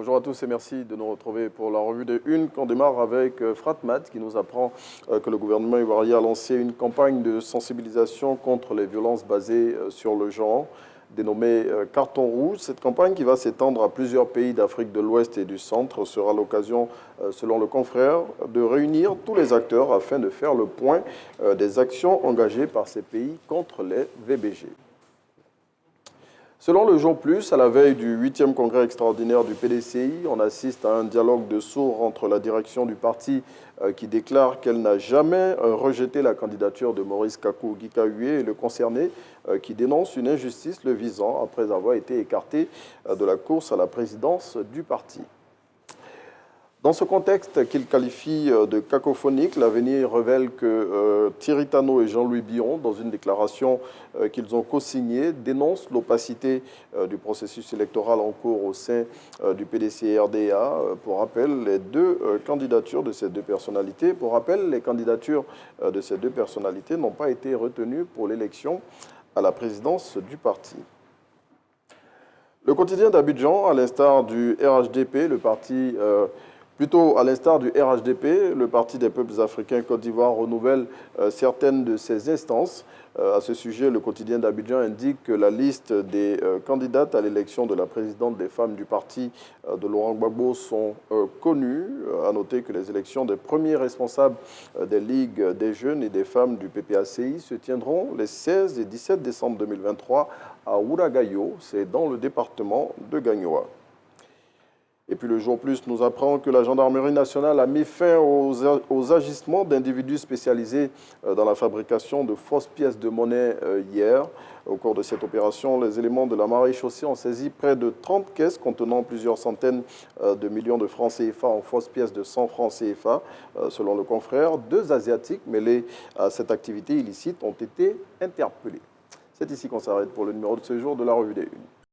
Bonjour à tous et merci de nous retrouver pour la revue des Unes qu'on démarre avec Fratmat qui nous apprend que le gouvernement ivoirien a lancé une campagne de sensibilisation contre les violences basées sur le genre, dénommée Carton Rouge. Cette campagne qui va s'étendre à plusieurs pays d'Afrique de l'Ouest et du Centre sera l'occasion, selon le confrère, de réunir tous les acteurs afin de faire le point des actions engagées par ces pays contre les VBG. Selon le Jour Plus, à la veille du 8e congrès extraordinaire du PDCI, on assiste à un dialogue de sourds entre la direction du parti qui déclare qu'elle n'a jamais rejeté la candidature de Maurice Kakou Gikahué et le concerné qui dénonce une injustice le visant après avoir été écarté de la course à la présidence du parti. Dans ce contexte qu'il qualifie de cacophonique, l'Avenir révèle que Thierry Tano et Jean-Louis Bion, dans une déclaration qu'ils ont co-signée, dénoncent l'opacité du processus électoral en cours au sein du PDC-RDA. Pour rappel, les candidatures de ces deux personnalités n'ont pas été retenues pour l'élection à la présidence du parti. Le quotidien d'Abidjan, à l'instar du RHDP, à l'instar du RHDP, le Parti des peuples africains Côte d'Ivoire renouvelle certaines de ses instances. À ce sujet, le quotidien d'Abidjan indique que la liste des candidates à l'élection de la présidente des femmes du parti de Laurent Gbagbo sont connues. À noter que les élections des premiers responsables des ligues des jeunes et des femmes du PPACI se tiendront les 16 et 17 décembre 2023 à Ouragayo, c'est dans le département de Gagnoa. Et puis le Jour Plus nous apprend que la gendarmerie nationale a mis fin aux agissements d'individus spécialisés dans la fabrication de fausses pièces de monnaie hier. Au cours de cette opération, les éléments de la maréchaussée ont saisi près de 30 caisses contenant plusieurs centaines de millions de francs CFA en fausses pièces de 100 francs CFA. Selon le confrère, 2 Asiatiques mêlés à cette activité illicite ont été interpellés. C'est ici qu'on s'arrête pour le numéro de ce jour de la Revue des Unes.